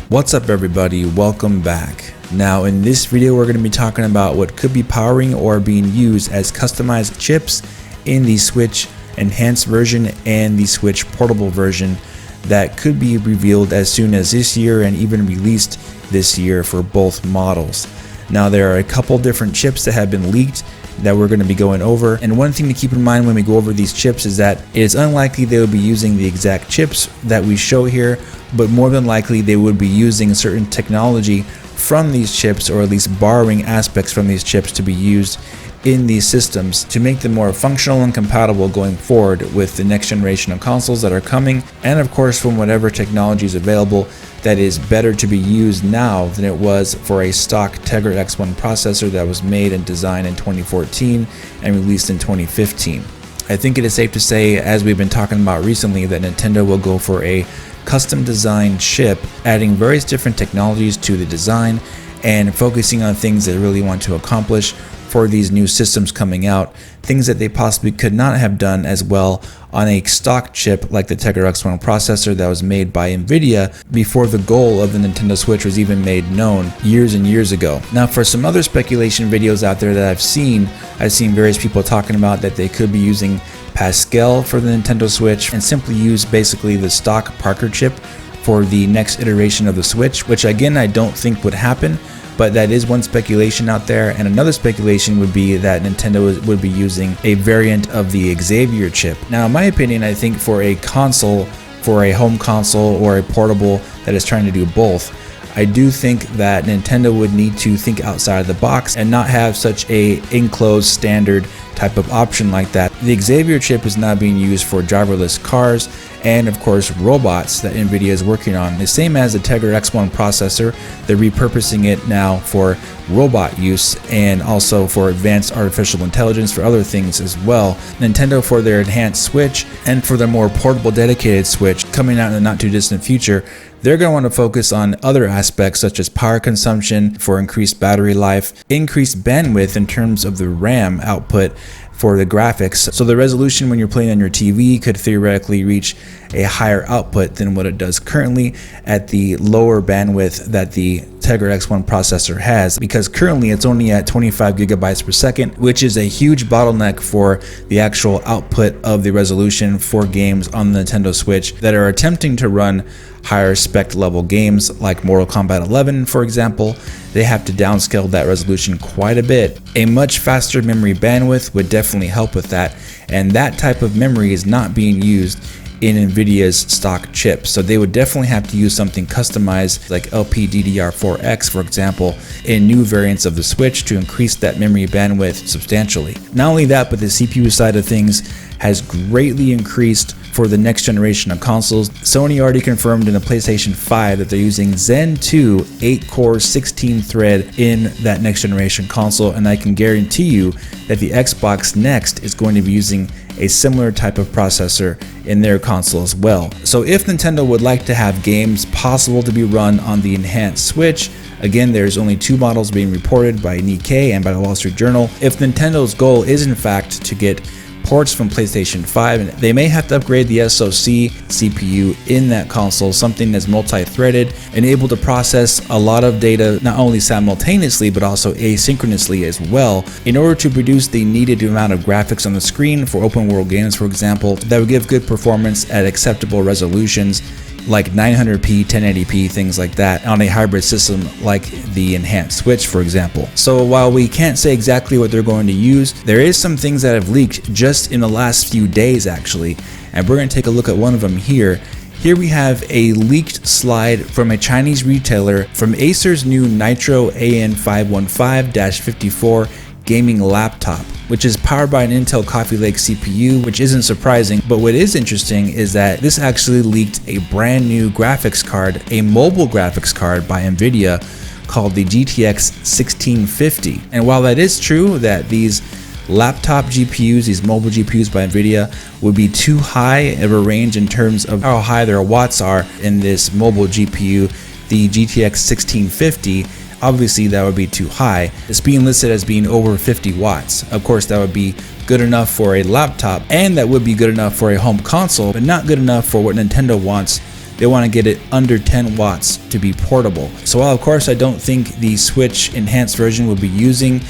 What's up everybody, welcome back. Now in this video we're going to be talking about what could be powering or being used as customized chips in the Switch enhanced version and the Switch portable version that could be revealed as soon as this year and even released this year for both models. Now there are a couple different chips that have been leaked that we're going to be going over, and one thing to keep in mind when we go over these chips is that it is unlikely they will be using the exact chips that we show here, but more than likely they would be using certain technology from these chips, or at least borrowing aspects from these chips to be used in these systems to make them more functional and compatible going forward with the next generation of consoles that are coming, and of course from whatever technology is available that is better to be used now than it was for a stock Tegra X1 processor that was made and designed in 2014 and released in 2015. I think it is safe to say, as we've been talking about recently, that Nintendo will go for a custom designed chip, adding various different technologies to the design and focusing on things they really want to accomplish for these new systems coming out, things that they possibly could not have done as well on a stock chip like the Tegra X1 processor that was made by Nvidia before the goal of the Nintendo Switch was even made known years and years ago. Now for some other speculation videos out there that I've seen various people talking about that they could be using Pascal for the Nintendo Switch and simply use basically the stock Parker chip for the next iteration of the Switch, which again I don't think would happen. But that is one speculation out there, and another speculation would be that Nintendo would be using a variant of the Xavier chip. Now in my opinion, I think for a console, for a home console or a portable that is trying to do both, I do think that Nintendo would need to think outside of the box and not have such a enclosed standard type of option like that. The Xavier chip is now being used for driverless cars and of course robots that Nvidia is working on. The same as the Tegra X1 processor, they're repurposing it now for robot use and also for advanced artificial intelligence for other things as well. Nintendo, for their enhanced Switch and for their more portable dedicated Switch coming out in the not too distant future, they're going to want to focus on other aspects such as power consumption for increased battery life, increased bandwidth in terms of the RAM output for the graphics. So the resolution when you're playing on your TV could theoretically reach a higher output than what it does currently at the lower bandwidth that the Tegra X1 processor has, because currently it's only at 25 gigabytes per second, which is a huge bottleneck for the actual output of the resolution for games on the Nintendo Switch that are attempting to run higher spec level games like Mortal Kombat 11, for example. They have to downscale that resolution quite a bit. A much faster memory bandwidth would definitely help with that, and that type of memory is not being used in Nvidia's stock chips, so they would definitely have to use something customized like LPDDR4X, for example, in new variants of the Switch to increase that memory bandwidth substantially. Not only that, but the CPU side of things has greatly increased for the next generation of consoles. Sony already confirmed in the PlayStation 5 that they're using Zen 2 8-core 16 thread in that next generation console, and I can guarantee you that the Xbox Next is going to be using a similar type of processor in their console as well. So if Nintendo would like to have games possible to be run on the enhanced Switch, again there's only two models being reported by Nikkei and by the Wall Street Journal. If Nintendo's goal is in fact to get ports from PlayStation 5, and they may have to upgrade the SoC CPU in that console, something that's multi-threaded and able to process a lot of data not only simultaneously but also asynchronously as well, in order to produce the needed amount of graphics on the screen for open world games, for example, that would give good performance at acceptable resolutions like 900p, 1080p, things like that on a hybrid system like the enhanced Switch, for example. So while we can't say exactly what they're going to use, there is some things that have leaked just in the last few days actually, and we're going to take a look at one of them here. Here we have a leaked slide from a Chinese retailer from Acer's new Nitro AN515-54 gaming laptop, which is powered by an Intel Coffee Lake CPU, which isn't surprising. But what is interesting is that this actually leaked a brand new graphics card, a mobile graphics card by Nvidia called the GTX 1650. And while that is true that these laptop GPUs, these mobile GPUs by Nvidia, would be too high of a range in terms of how high their watts are in this mobile GPU, the GTX 1650, obviously that would be too high. It's being listed as being over 50 watts. Of course, that would be good enough for a laptop, and that would be good enough for a home console, but not good enough for what Nintendo wants they want to get it under 10 watts to be portable. So while of course I don't think the Switch enhanced version will be using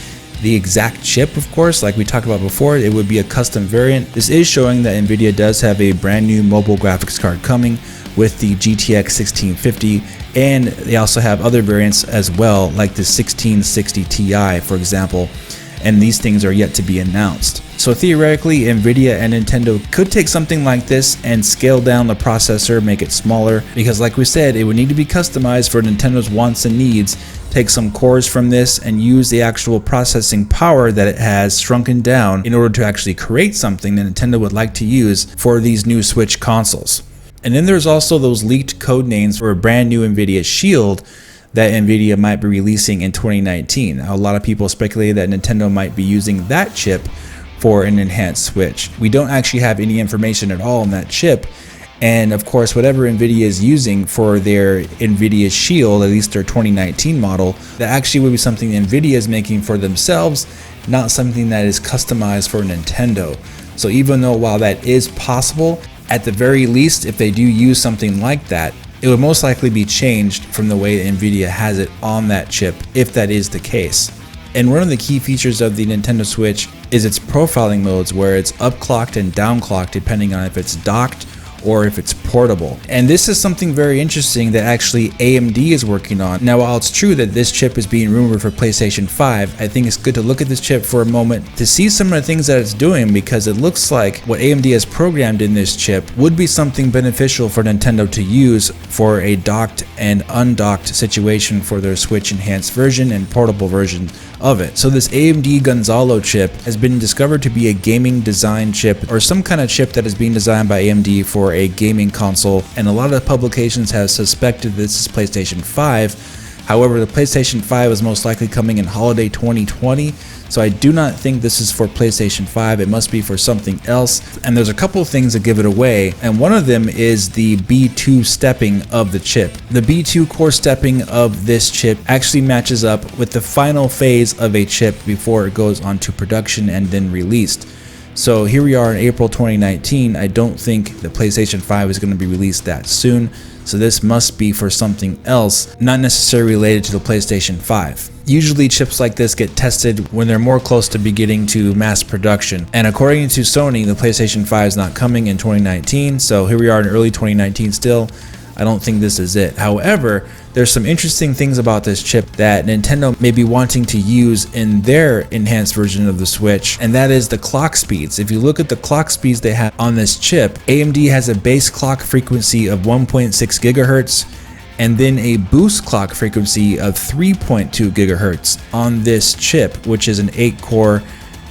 the exact chip, of course, like we talked about before, it would be a custom variant. This is showing that Nvidia does have a brand new mobile graphics card coming with the GTX 1650, and they also have other variants as well, like the 1660 Ti, for example, and these things are yet to be announced. So theoretically, Nvidia and Nintendo could take something like this and scale down the processor, make it smaller, because like we said, it would need to be customized for Nintendo's wants and needs. Take some cores from this and use the actual processing power that it has shrunken down in order to actually create something that Nintendo would like to use for these new Switch consoles. And then there's also those leaked code names for a brand new Nvidia Shield that Nvidia might be releasing in 2019. Now, a lot of people speculate that Nintendo might be using that chip for an enhanced Switch. We don't actually have any information at all on that chip. And of course, whatever Nvidia is using for their Nvidia Shield, at least their 2019 model, that actually would be something Nvidia is making for themselves, not something that is customized for Nintendo. So even though while that is possible, at the very least, if they do use something like that, it would most likely be changed from the way that Nvidia has it on that chip, if that is the case. And one of the key features of the Nintendo Switch is its profiling modes, where it's upclocked and downclocked depending on if it's docked or if it's portable. And this is something very interesting that actually AMD is working on. Now, while it's true that this chip is being rumored for PlayStation 5, I think it's good to look at this chip for a moment to see some of the things that it's doing, because it looks like what AMD has programmed in this chip would be something beneficial for Nintendo to use for a docked and undocked situation for their Switch enhanced version and portable version of it. So this AMD Gonzalo chip has been discovered to be a gaming design chip, or some kind of chip that is being designed by AMD for a gaming console, and a lot of publications have suspected this is PlayStation 5. However, the PlayStation 5 is most likely coming in holiday 2020, so I do not think this is for PlayStation 5. It must be for something else, and there's a couple of things that give it away, and one of them is the B2 stepping of the chip. The B2 core stepping of this chip actually matches up with the final phase of a chip before it goes onto production and then released. So here we are in April 2019. I don't think the PlayStation 5 is going to be released that soon. So this must be for something else, not necessarily related to the PlayStation 5. Usually chips like this get tested when they're more close to beginning to mass production. And according to Sony, the PlayStation 5 is not coming in 2019. So here we are in early 2019 still. I don't think this is it. However, there's some interesting things about this chip that Nintendo may be wanting to use in their enhanced version of the Switch, and that is the clock speeds. If you look at the clock speeds they have on this chip, AMD has a base clock frequency of 1.6 gigahertz and then a boost clock frequency of 3.2 gigahertz on this chip, which is an 8-core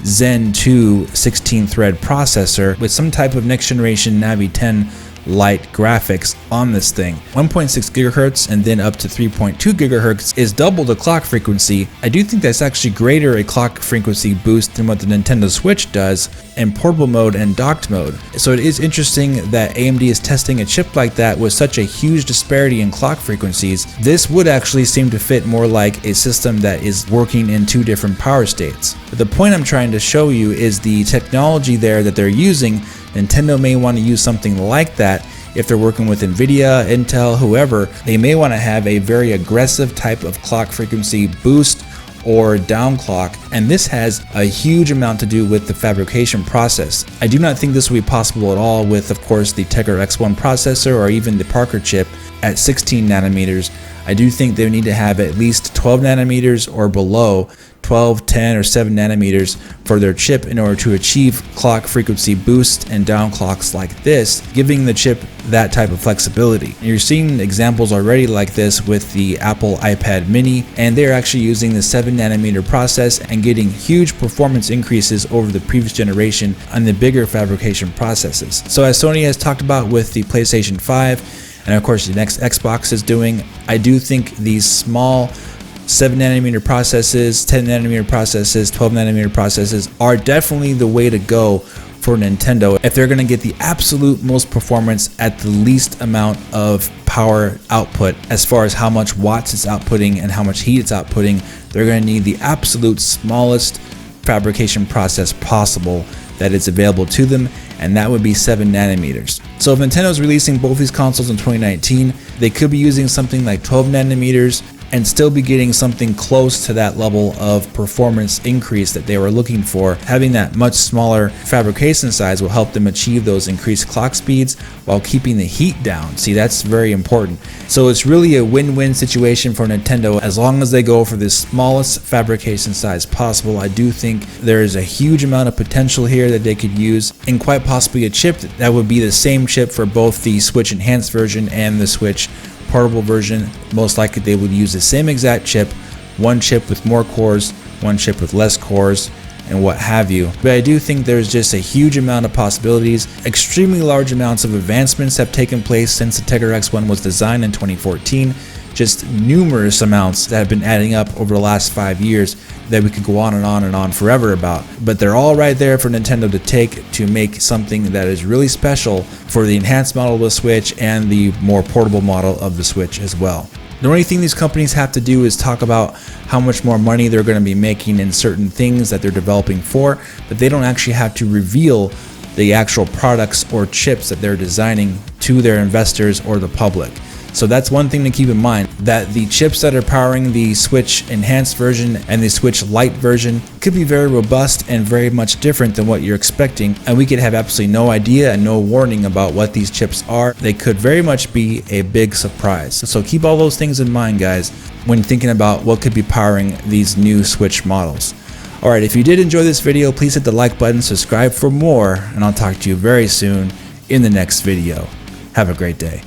Zen 2 16-thread processor with some type of next generation Navi 10 light graphics on this thing. 1.6 gigahertz and then up to 3.2 gigahertz is double the clock frequency. I do think that's actually greater a clock frequency boost than what the Nintendo Switch does in portable mode and docked mode. So it is interesting that AMD is testing a chip like that with such a huge disparity in clock frequencies. This would actually seem to fit more like a system that is working in two different power states. But the point I'm trying to show you is the technology there that they're using. Nintendo may want to use something like that. If they're working with Nvidia, Intel, whoever, they may want to have a very aggressive type of clock frequency boost or downclock, and this has a huge amount to do with the fabrication process. I do not think this will be possible at all with, of course, the Tegra X1 processor or even the Parker chip at 16 nanometers. I do think they need to have at least 12 nanometers or below, 12, 10, or 7 nanometers for their chip in order to achieve clock frequency boost and downclocks like this, giving the chip that type of flexibility. And you're seeing examples already like this with the Apple iPad mini, and they're actually using the 7 nanometer process and getting huge performance increases over the previous generation on the bigger fabrication processes. So as Sony has talked about with the PlayStation 5, and of course the next Xbox is doing, I do think these small 7 nanometer processes, 10 nanometer processes, 12 nanometer processes are definitely the way to go for Nintendo if they're going to get the absolute most performance at the least amount of power output. As far as how much watts it's outputting and how much heat it's outputting, they're going to need the absolute smallest fabrication process possible that is available to them, and that would be 7 nanometers. So if Nintendo's releasing both these consoles in 2019, they could be using something like 12 nanometers and still be getting something close to that level of performance increase that they were looking for. Having that much smaller fabrication size will help them achieve those increased clock speeds while keeping the heat down. See, that's very important. So it's really a win-win situation for Nintendo as long as they go for the smallest fabrication size possible. I do think there is a huge amount of potential here that they could use, and quite possibly a chip that would be the same chip for both the Switch Enhanced version and the Switch portable version. Most likely they would use the same exact chip, one chip with more cores, one chip with less cores, and what have you. But I do think there's just a huge amount of possibilities. Extremely large amounts of advancements have taken place since the Tegra X1 was designed in 2014. Just numerous amounts that have been adding up over the last 5 years that we could go on and on and on forever about. But they're all right there for Nintendo to take to make something that is really special for the enhanced model of the Switch and the more portable model of the Switch as well. The only thing these companies have to do is talk about how much more money they're going to be making in certain things that they're developing for, but they don't actually have to reveal the actual products or chips that they're designing to their investors or the public. So that's one thing to keep in mind, that the chips that are powering the Switch Enhanced version and the Switch Lite version could be very robust and very much different than what you're expecting, and we could have absolutely no idea and no warning about what these chips are. They could very much be a big surprise. So keep all those things in mind, guys, when thinking about what could be powering these new Switch models. Alright, if you did enjoy this video, please hit the like button, subscribe for more, and I'll talk to you very soon in the next video. Have a great day.